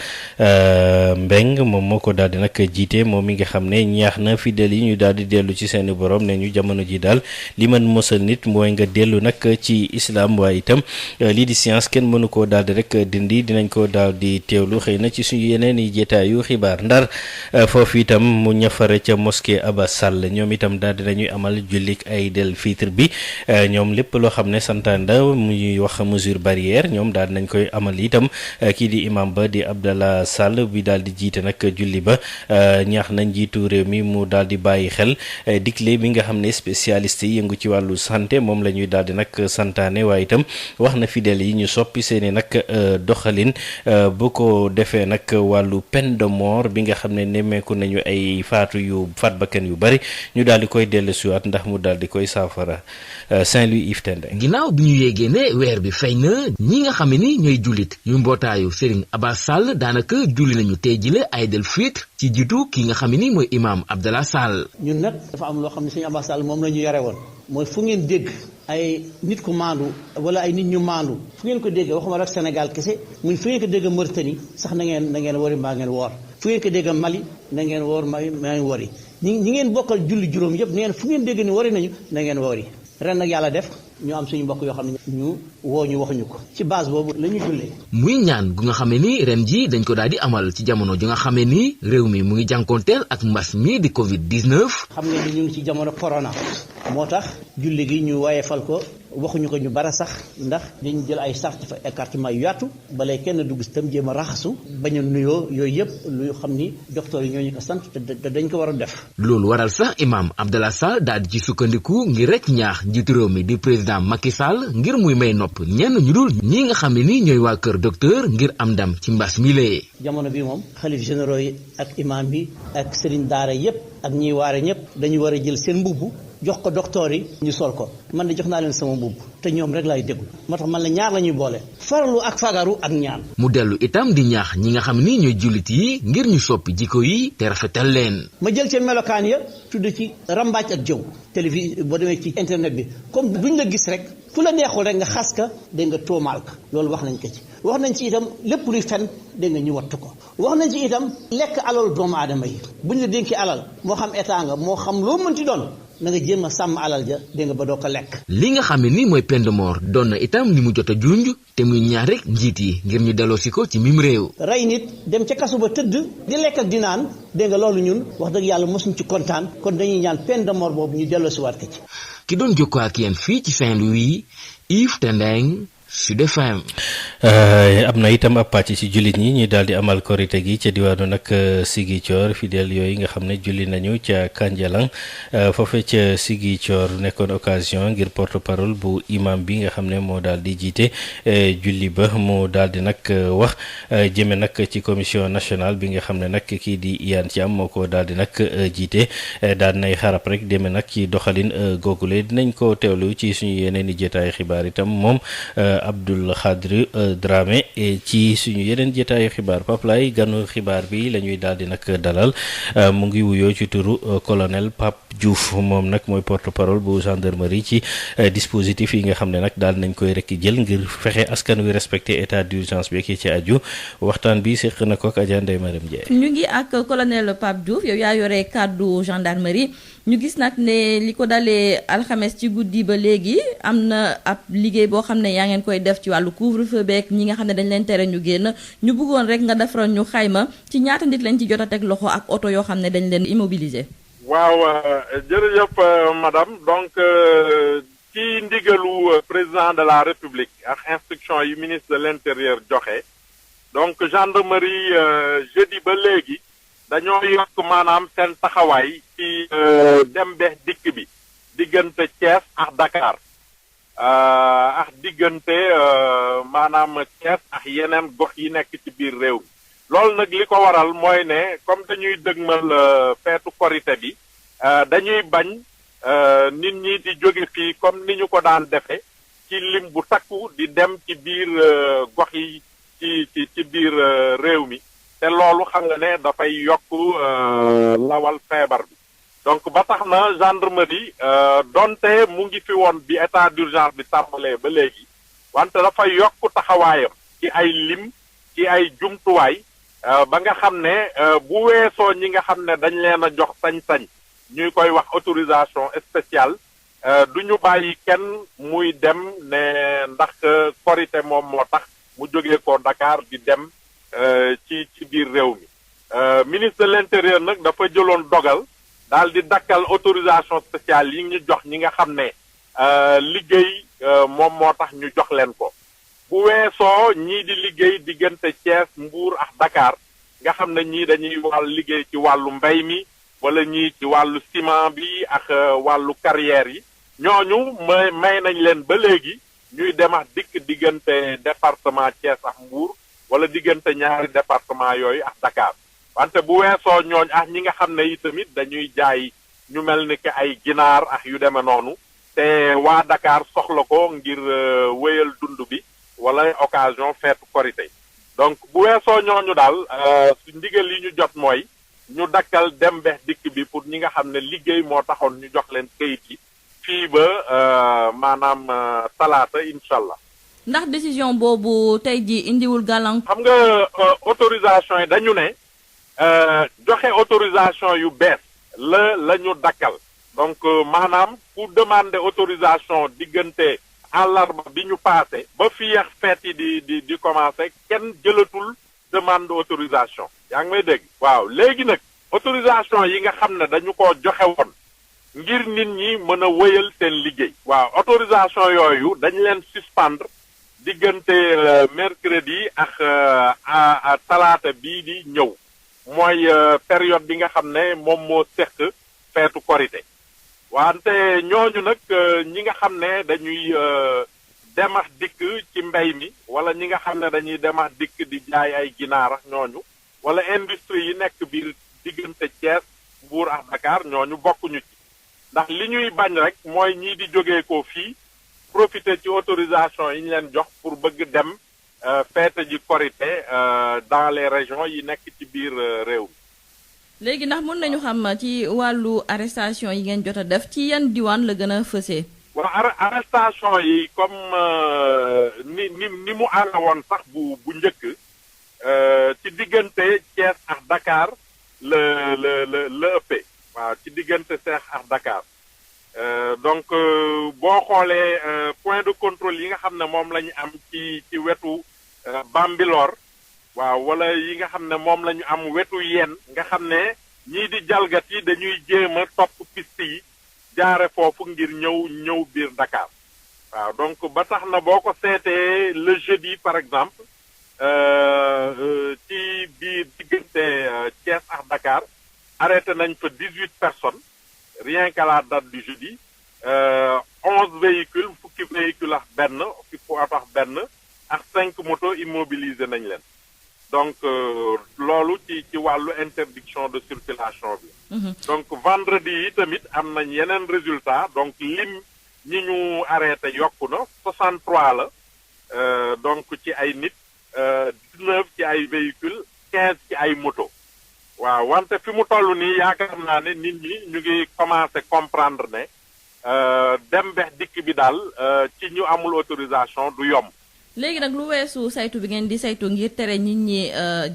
Mbeng moom moo ko daal di nag jiite moom mi nga xam ne ñaax na fidèles yi ñu daal di dellu ci seeni borom ne ñu jamono ji daal li mën mosal nit mooy nga dellu nag ci islam waaye itam lii di science kenn mënu koo daal di rek dindi dinañ ko daal di teewlu xëy na ci suñu yeneen i jotaayu xibaar Ndar foofu itam mu ñafare ca mosquée Aba Sall ñoom itam daal di nañuy amal jullik Aïd el Fitr bi ñoom lépp loo xam ne santaanda muy wax mesure barrière ñoom daal di nañ koy amal itam kii di imam ba di Abdallah Sall bi daal di jiite nag julli ba ñaax nañ njiitu réew mi mu daal di bàyyi xel digle bi nga xam ne spécialiste yi yëngu ci wàllu santé moom la ñuy daal di nag santaane waaye itam wax na fidèles yi ñu soppi seeni nag doxalin bu ko defee nag wàllu peine de mort bi nga xam ne nemmeeku nañu ay faat bakkan yu bari ñu daal di koy dellusiwaat ndax mu daal di koy saafara Saint-Louis Yves Tende. ginnaaw bi ñu yéegee ne weer bi feeñ na ñi nga xam ne ni ñooy jullit yu mbootaayu Serigne Abbas Sall daanaka julli nañu tey jile Aïd el Fitr ci jiitu ki nga xam ne ni mooy imam Abdallah Sall. ñun nag dafa am loo xam ne Serigne Abbas Sall moom la ñu yore woon mooy fu ngeen dégg ay nit ku maandu wala ay nit ñu maandu fu ngeen ko dégg waxuma rek Sénégal kese muy fu ngeen ko dégg Mauritanie sax na ngeen wari mbaa ngeen woor fu ngeen ko dégg Mali na ngeen woor maa ngi wari ñi ngeen bokkal julli juróom yëpp ngeen fu ngeen dégg ni wari nañu na ngeen wari ren nag yàlla def ñu am suñu mbokk yoo xam ne ñu woo ñu waxuñu ko ci base boobu la ñu jullee. muy ñaan gu nga xamee ni ren ji dañ ko daal di amal ci jamono ju nga xamee ni réew mi mu ngi jànkoonteel ak mbas mi di Covid 19. xam ngeen ni ñu ngi ci jamono corona moo tax julli gi ñu wayefal ko waxuñu ko ñu bara sax ndax dañu jël ay certificat écartement yu yaatu balay kenn dugg si tam jéem a raxasu bañ a nuyoo yooyu yëpp lu xam ni docteur yi ñoo ñu ko sant te dañ ko war a def. loolu waral sax imam Abdallah Sall daal di ci sukkandiku ngir rek ñaax njiitu réew mi di président Macky Sall ngir muy may nopp ñenn ñu dul ñi nga xam ne ni ñooy waa kër docteur ngir am ndam ci mbas mi lee. jamono bi moom xalif généraux yi ak imam bi ak sëriñ daara yëpp ak ñiy waare ñëpp dañu war a jël seen mbubb jox ko docteur yi ñu sol ko man de jox naa leen sama mbubb te ñoom rek laay déglu moo tax man la ñaar la ñuy boole farlu ak fagaru ak ñaan. mu dellu itam di ñaax ñi nga xam ni ñooy jullit yi ngir ñu soppi jikko yi te rafetal leen. ma jël ci melokaan ya tudd ci rambaaj ak jëw télévision boo demee ci internet bi comme duñ la gis rek fu la neexul rek nga xas ka dégg nga toomaal ka loolu wax nañ ko ci wax nañ ci itam lépp luy fen dégg nga ñu wattu ko wax nañ ci itam lekk alal doomu aadama yi buñ la dénkee alal moo xam état nga moo xam loo mënti doon na nga jéem a sàmm alal ja dégg nga ba doo ko lekk. li nga xam ne ni mooy peine de mort doon na itam li mu jot a junj te muy ñaar rek njiit yi ngir ñu delloosi ko ci mim réew. rey nit dem ca kasu ba tëdd di lekk ak di naan dégg nga loolu ñun wax dëgg yàlla mosuñ ci kontaan kon dañuy ñaan peine de mort boobu ñu delloosiwaat ko ci. ki doon jokkoo ak yéen fii ci Saint-Louis Yves Tendeng Sud FM. am na itam ab pàcc ci jullit ñi ñuy daal di amal korite gi ca diwaanu nag Ziguinchor fidèle yooyu nga xam ne julli nañu ca Kandialang foofe ca Ziguinchor nekkoon occasion ngir porte parole bu imam bi nga xam ne moo daal di jiite julli ba mu daal di nag wax jëme nag ci commission nationale bi nga xam ne nag kii di Iyane Thiam moo ko daal di nag jiite daal nay xarab rek deme nag ci doxalin googule dinañ ko teewlu ci suñu yeneen i jotaay xibaar itam moom Abdoul Khadri Dramé ci suñu yeneen jotaayu xibaar Pape ganu xibaar bi la ñuy daal di nag dalal mu ngi wuyoo ci turu colonel Pape Diouf moom nag mooy porte-parole bu gendarmerie ci dispositif yi nga xam ne nag daal nañ koy rek jël ngir fexe askan wi respecté état d'urgence bi ki ci aju waxtaan bi séq na ko ak Adja Ndeye Mariam Ndiaye. ñu ngi ak colonel Pape Diouf yow yaa yore kàddu gendarmerie ñu gis nag ne li ko dalee alxames ci guddi ba léegi am na ab liggéey boo xam ne yaa ngeen koy def ci wàllu couvre-feu beeg ñi nga xam ne dañ leen tere ñu génn ñu bëggoon rek nga defaral ñu xayma ci ñaata nit lañ ci jot a teg loxo ak oto yoo xam ne dañ leen immobiliser. waaw jërëjëf madame donc ci ndigalu président de la république ak instruction yu ministre de l'intérieur joxe donc gendarmerie jeudi ba léegi dañoo yokk maanaam seen taxawaay ci dem beex dikk bi diggante Thiès ak Dakar ak diggante maanaam Thiès ak yeneen gox yi nekk ci biir réew mi loolu nag li ko waral mooy ne comme dañuy dëgmal feetu korité bi dañuy bañ nit ñi di jóge fii comme ni ñu ko daan defe ci lim bu takku di dem ci biir gox yi ci biir réew mi te loolu xam nga ne dafay yokk lawal feebar bi donc ba tax na gendarmerie donte mu ngi fi woon bi état d'urgence bi tàmbalee ba léegi wante dafay yokk taxawaayam ci ay lim ci ay jumtuwaay ba nga xam ne bu weesoo ñi nga xam ne dañ leen a jox sañ-sañ ñuy koy wax autorisation spéciale du ñu bàyyi kenn muy dem ne ndax korité moom moo tax mu jógee ko Dakar di dem ci biir réew mi ministre de l'intérieur nag dafa jëloon dogal daal di dakkal autorisation spéciale yi ñu jox ñi nga xam ne liggéey moom moo tax ñu jox leen ko bu weesoo ñii di liggéey diggante Thiès Mbour ak Dakar nga xam ne ñii dañuy liggéey ci wàllu mbay mi wala ñii ci wàllu ciment bi ak wàllu carrière yi ñooñu may nañ leen ba léegi ñuy dem ak dikk diggante département Thiès ak Mbour wala diggante ñaari département yooyu ak Dakar wante bu weesoo ñooñ ak ñi nga xam ne yi tamit dañuy jaay ñu mel ni que ay ginaar ak yu demee noonu te waa Dakar soxla ko ngir wéyal dund bi wala occasion feetu korité donc bu weesoo ñooñu daal su ndigal yi ñu jot mooy ñu dakkal dem bex dikk bi pour ñi nga xam ne liggéey moo taxoon ñu jox leen kayit yi fii ba maanaam talaata incha allah. ndax décision boobu tey ji indiwul gàllankoor. xam nga autorisation yi dañu ne joxe autorisation yu bees la ñu dakkal donc maanaam ku demander autorisation diggante àllarba bi ñu passé ba fii ak fête yi di commencé kenn jëlatul demande autorisation yaa ngi may dégg. waaw léegi nag autorisation yi nga xam ne dañu ko joxe woon ngir nit ñi mën a wéyal seen liggéey. waaw autorisation yooyu dañu leen suspendre diggante mercredi ak talaata bii di ñëw mooy période bi nga xam ne moom moo seq feetu korité wante ñooñu nag ñi nga xam ne dañuy demax dikk ci mbay mi wala ñi nga xam ne dañuy demax dikk di jaay ay ginaar ak ñooñu wala industrie yi nekk biir diggante Thiès Mbour ak Dakar ñooñu bokkuñu ci ndax li ñuy bañ rek mooy ñii di jógee ko fii profiter ci autorisation yi ñu leen jox pour bëgg dem feete ji korité dans les régions yi nekk ci biir réew mi. léegi ndax mën nañu xam ci wàllu arrestation yi ngeen jot a def ci yan diwaan la gën a fësee. waaw arrestation yi comme ni mu ànd woon sax bu njëkk ci diggante Thiès ak Dakar la ëppee. waaw ci diggante Thiès ak Dakar donc boo xoolee point de contrôle yi nga xam ne moom la ñu am ci wetu Bambilor waaw wala yi nga xam ne moom la ñu am wetu Yène nga xam ne ñii di jalgat yi dañuy jéem a topp piste yi jaare foofu ngir ñëw biir Dakar waaw donc ba tax na boo ko seetee le jeudi par exemple ci biir diggante Thiès ak Dakar arrêté nañ fa 18 personnes rien qu'à la date du jeudi 11 véhicules fukki véhicules ak benn fukki oto ak benn ak 5 motos immobilisé nañ leen donc loolu ci wàllu interdiction de circulation bi. donc vendredi yi tamit am nañ yeneen résultat donc lim ñi ñu arrêté yokku na 63 la donc ci ay nit 19 ci ay véhicules 15 ci ay moto waaw wante fi mu toll nii yaakaar naa ne nit ñi ñu ngi commencé comprendre ne dem bex dikk bi daal ci ñu amul autorisation du yomb. léegi nag lu weesu saytu bi ngeen di saytu ngir tere nit ñi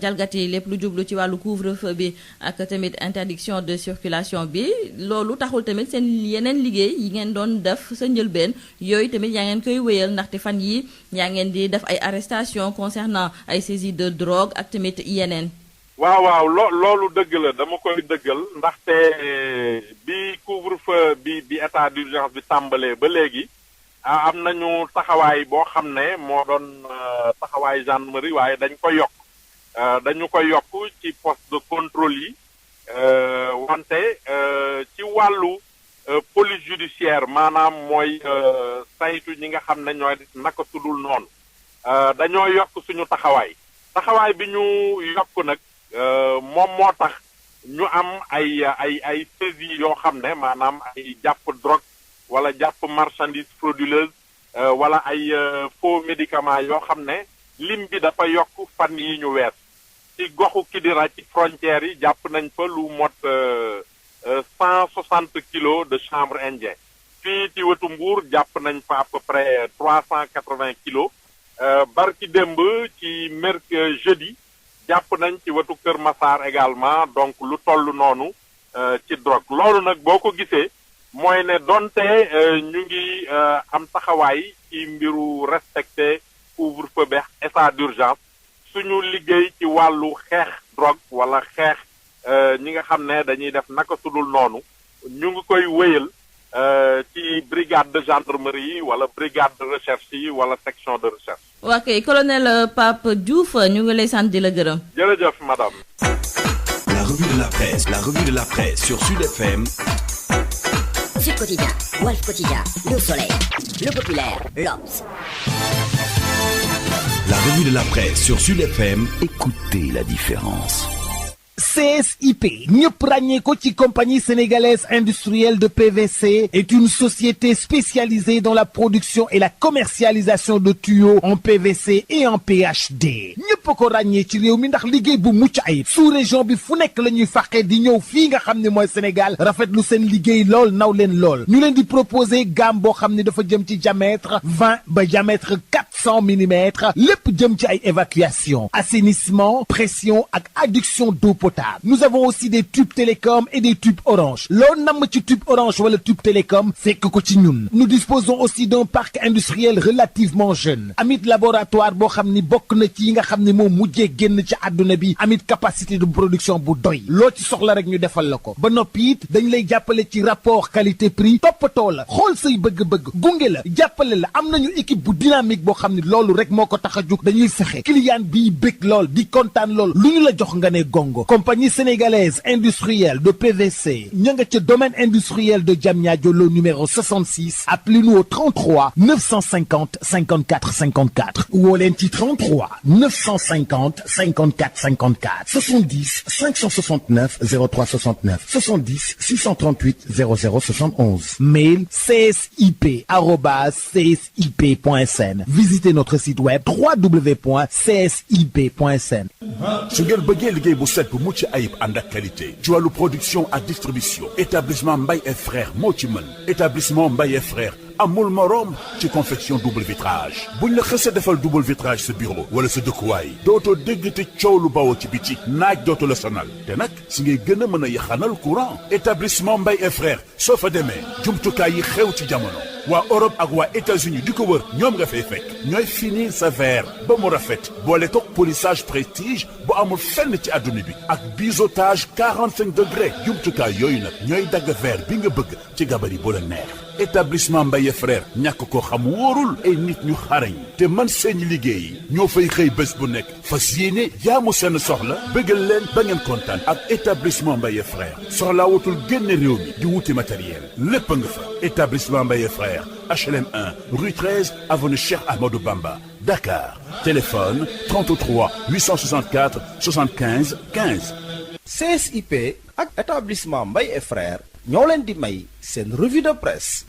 jalgati lépp lu jublu ci wàllu couvre-feu bi ak tamit interdiction de circulation bi loolu taxul tamit seen yeneen liggéey yi ngeen doon def sa njëlbeen yooyu tamit yaa ngeen koy wéyal ndaxte fan yi yaa ngeen di def ay arrestation concernant ay saisie de drogue ak tamit yeneen. waaw loolu dëgg la dama koy dëggal ndaxte bi couvre-feu bi état d'urgence bi tàmbalee ba léegi am nañu taxawaay boo xam ne moo doon taxawaay gendarmerie waaye dañu ko yokk ci poste de contrôle yi wante ci wàllu police judiciaire maanaam mooy saytu ñi nga xam ne ñooy naka sudul noonu dañoo yokk suñu taxawaay bi ñu yokk nag moom moo tax ñu am ay saisies yoo xam ne maanaam ay jàpp drogue wala jàpp marchandise frauduleuse wala ay faux médicaments yoo xam ne lim bi dafa yokk fan yi ñu wees ci goxu Kidira ci frontières yi jàpp nañ fa lu mot 160 kilos de chanvre indien fii ci wetu Mbour jàpp nañ fa à peu près 380 kilos barki démb ci jeudi jàpp nañ ci wetu Kër Massar également donc lu toll noonu ci drogue loolu nag boo ko gisee mooy ne donte ñu ngi am taxawaay ci mbiru respecté couvre-feu beex état d'urgence suñu liggéey ci wàllu xeex drogue wala xeex ñi nga xam ne dañuy def naka sudul noonu ñu ngi koy wéyal ci brigade de gendarmerie yi wala brigade de recherche yi wala section de recherche. waa kay colonel Pape Diouf ñu ngi lay sant di la gërëm. jërëjëf madame. La revue de la presse sur Sud FM. Sud Quotidien, Walf Quotidien, Le Soleil, Le Populaire, L'Obs. La revue de la presse sur Sud FM. Écoutez la différence. CSIP ñëpp ràññee ko ci compagnie sénégalaise industrielle de PVC est une société spécialisée dans la production et la commercialisation de tuyaux en PVC et en PHD ñëpp ko ràññee ci réew mi ndax liggéey bu mucc ayib sous région bi fu nekk la ñuy fàqee di ñëw fii nga xam ne mooy Sénégal rafetlu seen liggéey lool naw leen lool ñu leen di proposer gamme boo xam ne dafa jëm ci diamètre 20 ba diamètre 400 millimètres lépp jëm ci ay évacuation assainissement pression ak adduction d'eau potable. Nous avons aussi des tubes télécom et des tubes orange. L'on nomme ci tube orange ou le tube télécom, c'est que ci ñun. Nous disposons aussi d'un parc industriel relativement jeune. Amit laboratoire boo xam ni bokk na ci yi nga xam ne moo mujjee génn ci àdduna bi amit capacité de production bu doy. loo ci soxla rek ñu defal la ko. ba noppi it dañ lay jàppale ci rapport qualité prix toppatoo la xool say bëgg-bëgg gunge la jàppale la am nañu équipe bu dynamique boo xam ne loolu rek moo ko tax a jóg dañuy fexe client bi bëgg lool di kontaan lool lu ñu la jox nga ne gongo. Compagnie sénégalaise industrielle de PVC ña nga ca domaine industriel de Diamniadio le numéro 66 appelez-nous au 33 950 54 54 woo leen ci 33 950 54 54 70 569 03 69 70 638 00 71 mail csip@csip.sn visitez notre site web www.csip.sn. su ngeen bëggee liggéey bu set bu mucc ayib ànd ak qualité ci wàllu production ak distribution établissement Mbaye et frères moo ci mën établissement Mbaye et frères amul morom ci confection double vitrage buñ la xësee defal double vitrage sa bureau wala sa dëkkuwaay dootoo dégg te coow lu bawoo ci biti naaj dootu la sonal te nag si ngay gën a mën a yaxanal courant établissement Mbaye et frères soo fa demee jumtukaay yi xew ci jamono waa Europe ak waa États-Unis di ko wër ñoom nga fay fekk ñooy finir sa verre ba mu rafet boole toog polissage prestige bu amul fenn ci adduna bi ak biseautage 45 degrés jumtukaay yooyu nag ñooy dagg verre bi nga bëgg ci gabari bu la neex. établissement Mbaye frère ñàkk ko xam wóorul ay nit ñu xarañ te man seen liggéey ñoo fay xëy bés bu nekk fas yéene jaamu seen soxla bëggal leen ba ngeen kontaan ak établissement Mbaye frère soxlaa wutul génn réew mi di wuti matériel lépp nga fa établissement Mbaye frère HLM 1 rue 13 avenue Cheikh Ahmadou Bamba Dakar téléphone 33 864 75 15. CSIP ak établissement Mbaye et frères ñoo leen di may seen revue de presse.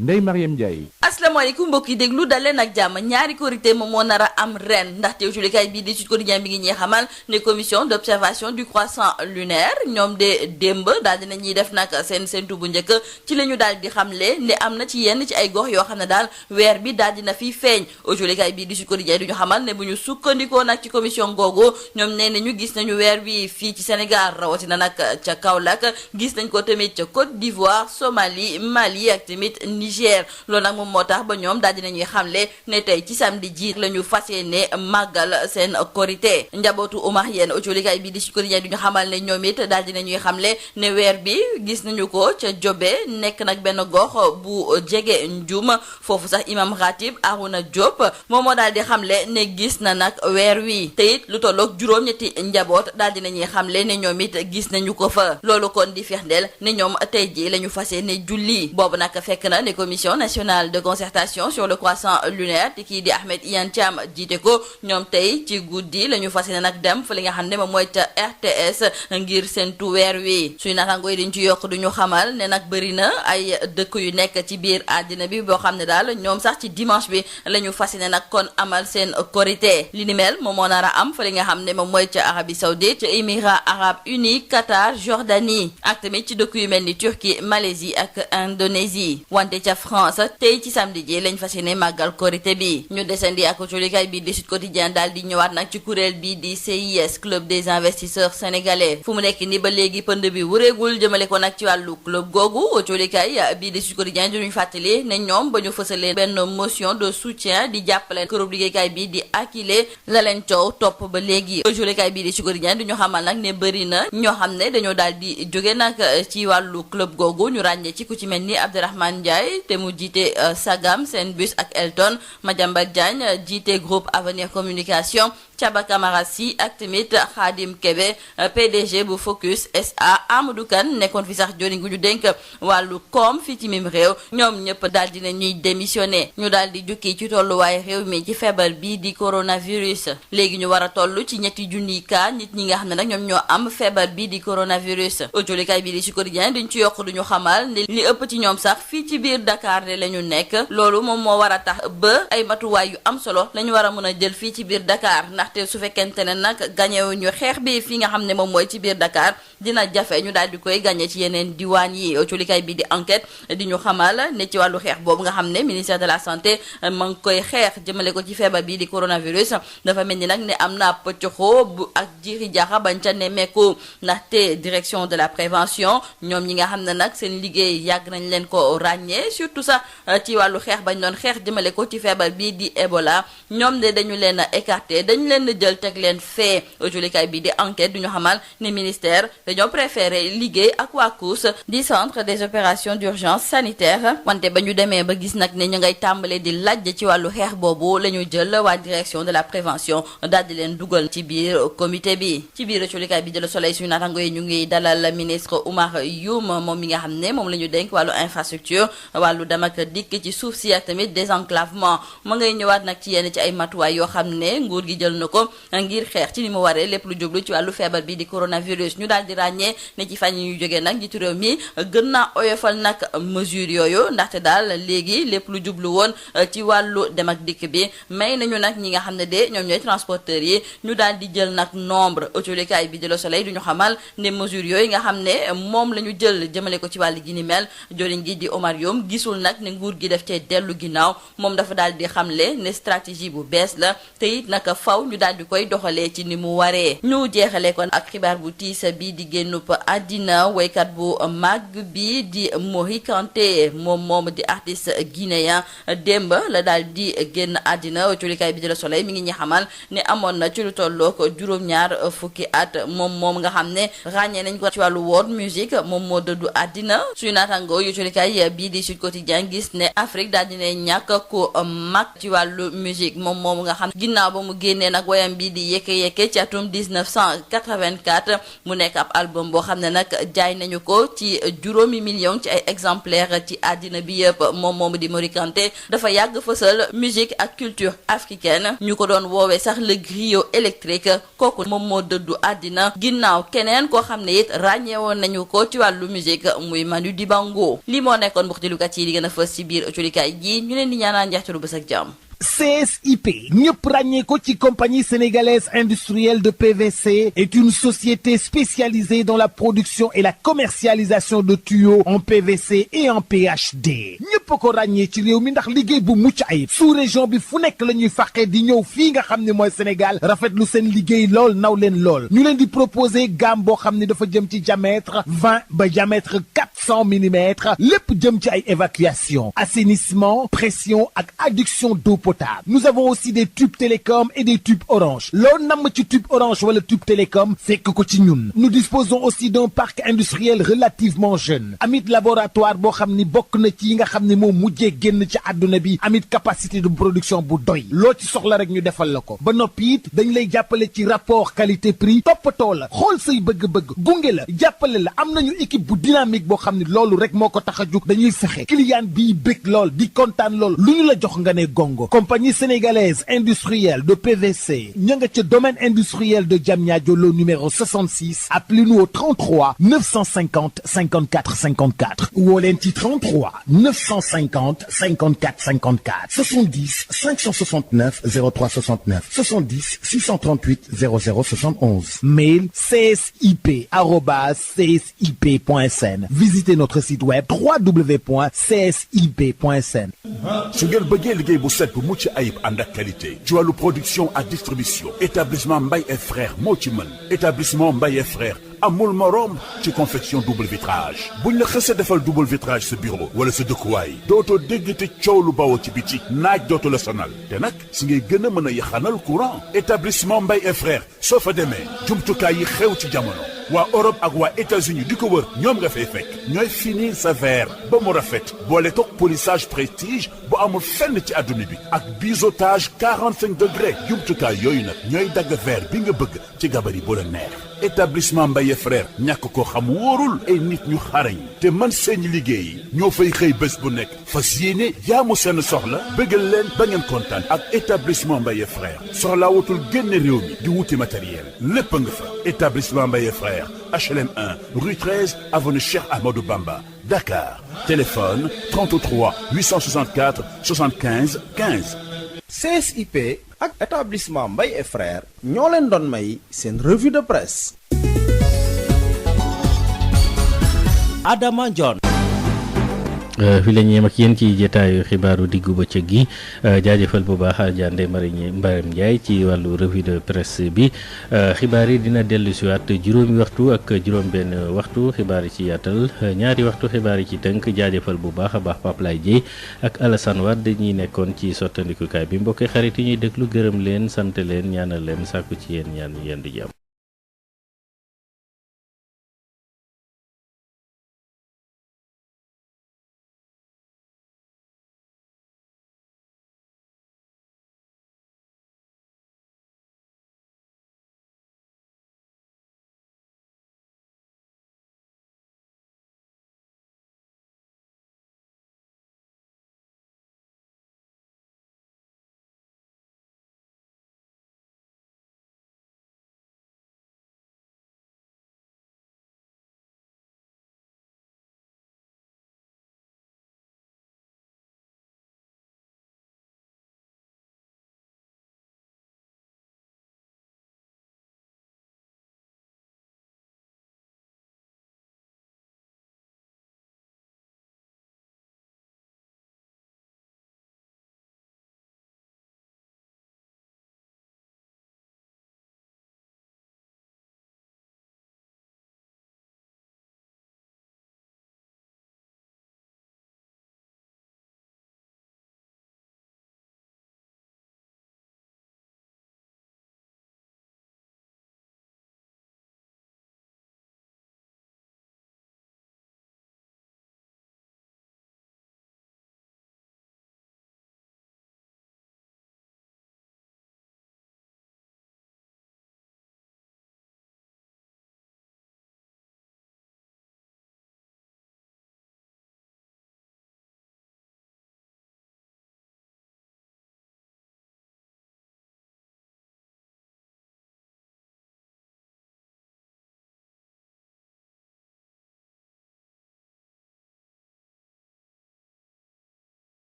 Ndeye Mariam Ndiaye. asalaamaaleykum mbokk yi déglu dal leen ak jàmm ñaari korité moom moo nar a am ren ndaxte julikaay bii di Sud Quotidien bi ngi ñuy xamal ne commission d'observation du croissant lunaire ñoom de démb daal dina ñuy def nag seen séntu bu njëkk ci la ñu daal di xamle ne am na ci yenn ci ay gox yoo xam ne daal weer bi daal dina fi feeñ julikaay bii di Sud Quotidien du ñu xamal ne bu ñu sukkandikoo nag ci commission googu ñoom nee nañu gis nañu weer bi fii ci Sénégal rawatina nag ca Kaolack gis nañ ko tamit ca Côte d'Ivoire Somalie Mali ak tamit Niger loolu nag moom moo tax ba ñoom daal dinañuy xamle ne tey ci samedi ji la ñu fas yéene màggal seen korité njabootu Oumar yéen autolikaay bi di Sud Quotidien du ñu xamal ne ñoom it daal dinañuy xamle ne weer bi gis nañu ko ca Jobe nekk nag benn gox bu jege Ndioum foofu sax imam ratib Arouna Diop moom moo daal di xamle ne gis na nag weer wi te it lu tolloog juróom-ñetti njaboot daal dinañuy xamle ne ñoom it gis nañu ko fa loolu kon di firndeel ne ñoom tey ji la ñu fas yéene julli boobu nag fekk na ne commission nationale de concertation sur le croissant lunaire te kii di Ahmed Iyane Thiam jiite ko ñoom tey ci guddi la ñu fas yéene nag dem fa li nga xam ne moom mooy ca RTS ngir seentu weer wi suñu naataangoo yi dañ ci yokk duñu xamal ne nag bëri na ay dëkk yu nekk ci biir àddina bi boo xam ne daal ñoom sax ci dimanche bi la ñu fas yéene nag kon amal seen korité li ni mel moom moo nar a am fa li nga xam ne moom mooy ca Arabie Saoudite ca Émirats Arabes Unis Qatar Jordanie ak tamit ci dëkk yu mel ni Turquie Malaisie ak Indonésie wante ca France tey ci samedi samedi ji lañ fas yéene màggal korité bi. ñu desandi ak colikaay bi di Sud Quotidien daal di ñëwaat nag ci kuréel bi di CIS club des investisseurs sénégalais fu mu nekk ni ba léegi pënd bi wureegul jëmale ko nag ci wàllu club googu colikaay bii di Sud Quotidien di ñu fàttali ne ñoom ba ñu fësalee benn motion de soutien di jàppale kërub liggéeykaay bi di Akilee la leen coow topp ba léegi. colikaay bii di Sud Quotidien di ñu xamal nag ne bëri na ñoo xam ne dañoo daal di jóge nag ci wàllu club googu ñu ràññee ci ku ci mel ni Abdourahmane Ndiaye te mu jiite Sagam Senbus ak Elton, Madiambal Diagne jiite groupe Avenir Communication, Thiaba Camara Sy ak tamit Khadim Kebe PDG bu Focus SA, Amadou Kane nekkoon fi sax joni gu ñu dénk wàllu koom fii ci mim réew ñoom ñëpp daal dina ñuy démissionné ñu daal di jukki ci tolluwaay réew mi ci feebar bii di coronavirus. Léegi ñu war a toll ci ñetti junniy cas nit ñi nga xam ne nag ñoom ñoo am feebar bii di coronavirus. Autolikaay bii di Sud Quotidien duñ ci yokk duñu xamal ne li ëpp ci ñoom sax fii ci biir Dakar de la ñu nekk loolu moom moo war a tax ba ay matuwaay yu am solo la ñu war a mën a jël fii ci biir Dakar ndaxte su fekkente ne nag gañewuñu xeex bi fi nga xam ne moom mooy ci biir Dakar dina jafe ñu daal di koy gañe ci yeneen diwaan yi. Autolikaay bi di enquête di ñu xamal ne ci wàllu xeex boobu nga xam ne ministère de la santé ma ngi koy xeex jëmale ko ci feebar bi di coronavirus dafa mel ni nag ne am na pëccoxoo bu ak jiixi jaaxa bañ ca nemmeeku ndaxte direction de la prévention ñoom ñi nga xam ne nag seen liggéey yàgg nañ leen ko ràññee surtout sax ci wàllu xeex bañ doon xeex jëmale ko ci feebar bii di Ebola ñoom de dañu leen a écarté dañu leen a jël teg leen fee. Autolikaay bi di enquête du ñu xamal ne ministère dañoo préféré liggéey ak waa COUS di centre des opérations d'urgence sanitaire wante ba ñu demee ba gis nag ne ñu ngay tàmbalee di laaj ci wàllu xeex boobu la ñu jël waa direction de la prévention daal di leen dugal ci biir comité bi. ci biir Autolikaay bi di Le Soleil suñu naataango yi ñu ngi dalal ministre Oumar Youm moom mi nga xam ne moom la ñu dénk wàllu infrastructure wàllu dem ak dikk ci suuf si ak tamit désenclavement ma ngay ñëwaat nag ci yenn ci ay matuwaay yoo xam ne nguur gi jël na ko ngir xeex ci ni mu waree lépp lu jublu ci wàllu feebar bi di coronavirus. ñu daal di ràññee ne ci fan yi ñu jógee nag njiitu réew mi gën naa oyofal nag mesure yooyu ndaxte daal léegi lépp lu jublu woon ci wàllu dem ak dikk bi may nañu nag ñi nga xam ne de ñoom ñooy transporteurs yi ñu daal di jël nag nombre. Autolikaay bi di Le Soleil du ñu xamal ne mesure yooyu nga xam ne moom la ñu jël jëmale ko ci wàllu gi ni mel joriñ gi di Omar Youm gisul nag ne nguur gi def cee dellu ginnaaw moom dafa daal di xamle ne stratégie bu bees la te it naka faw ñu daal di koy doxalee ci ni mu waree. ñu jeexalee kon ak xibaar bu tiis bi di génnup àddina waykat bu màgg bi di Mory Kanté moom di artiste guinéen démb la daal di génn àddina. Autolikaay bi di Le Soleil mi ngi ñi xamal ne amoon na ci lu tollook juróom-ñaar fukki at moom nga xam ne ràññee nañ ko ci wàllu world music moom moo dëddu àddina. suñu naataango yu Autolikaay bii di Sud Quotidien gis ne Afrique daal dina ñàkk ku mag ci wàllu musique moom nga xam ginnaaw ba mu génnee nag woyam bi di yeke ci atum 1984 mu nekk ab album boo xam ne nag jaay nañu ko ci juróomi million ci ay exemplaires ci àddina bi yëpp moom di Mory Kanté dafa yàgg fësal musique ak culture africaine ñu ko doon woowee sax le griot électrique kooku moom moo dëddu àddina ginnaaw keneen koo xam ne it ràññeewoon nañu ko ci wàllu musique muy Manu Dibango. li moo nekkoon mbokk jëlukat yi di gën a fës ci biir Autolikaay ji ñu leen di ñaanal njeextalu bés ak jàmm. CSIP ñëpp ràññee ko ci compagnie sénégalaise industrielle de PVC est une société spécialisée dans la production et la commercialisation de tuyaux en PVC et en PHD ñëpp ko ràññee ci réew mi ndax liggéey bu mucc ayib sous région bi fu nekk la ñuy fàqee di ñëw fii nga xam ne mooy Sénégal rafetlu seen liggéey lool naw leen lool ñu leen di proposer gamme boo xam ne dafa jëm ci diamètre 20 ba diamètre 400 millimètres lépp jëm ci ay évacuation assainissement pression ak adduction d'eau potable. Nous avons aussi des tubes télécom et des tubes orange loo namm ci tube orange wala tube télécom fekk ko ci ñun. Nous disposons aussi d'un parc industriel relativement jeune amit laboratoire boo xam ni bokk na ci yi nga xam ne moom mujjee génn ci àdduna bi amit capacité de production bu doy loo ci soxla rek ñu defal la ko ba noppi it dañ lay jàppale ci rapport qualité prix toppatoo la xool say bëgg-bëgg gunge la jàppale la am nañu équipe bu dynamique boo xam ne loolu rek moo ko tax a jug dañuy fexe client bii bëgg lool di kontaan lool lu ñu la jox nga ne gongo compagnie sénégalaise industrielle de PVC ña nga ca domaine industriel de Diamniadio le numéro 66 appelez-nous au 33 950 54 54 woo leen ci 33 950 54 54 70 569 03 69 70 638 00 71 mail csip@csip.sn. Visitez notre site web www.csip.sn. su ngeen bëggee liggéey bu set bu mucc ayib ànd ak qualité ci wàllu production ak distribution établissement Mbaye et frères moo ci mën établissement Mbaye et frères amul morom ci confection double vitrage buñ la xësee defal double vitrage sa bureau wala sa dëkkuwaay dootoo dégg te coow lu bawoo ci biti naaj dootu la sonal te nag si ngay gën a mën a yaxanal courant établissement Mbaye et frères soo fa demee jumtukaay yi xew ci jamono waa Europe ak waa États-Unis di ko wër ñoom nga fay fekk ñooy finir sa verre ba mu rafet boole toog polissage prestige bu amul fenn ci adduna bi ak biseautage 45 degrés jumtukaay yooyu nag ñooy dagg verre bi nga bëgg ci gabari bu la neex établissement Mbaye frère ñàkk ko xam wóorul ay nit ñu xarañ te man seen liggéey ñoo fay xëy bés bu nekk fas yéene jaamu seen soxla bëggal leen ba ngeen kontaan ak établissement Mbaye frère soxlaa wutul génn réew mi di wuti matériel lépp nga fa établissement Mbaye frère HLM 1 rue 13 avenue Cheikh Amadou Bamba Dakar téléphone 33 864 75 15. CSIP ak établissement Mbaye et frères ñoo leen doon may seen revue de presse. Adama John. fi la ñu yem ak yéen ci jotaayu xibaaru diggu bëccëg gi jaajëfal bu baax Diandé Mbaram Ndiaye ci wàllu revue de presse bi xibaar yi dina dellu si waat juróomi waxtu ak juróom-benn waxtu xibaar yi ci yaatal ñaari waxtu xibaar yi ci tënk jaajëfal bu baax a baax Pape Laye Dieye ak Alassane Wade ñi nekkoon ci sottandikukaay bi mbokki xarit yi ñuy déglu gërëm leen sant leen ñaanal leen sàkku ci yéen ñaan yéen di jàmm.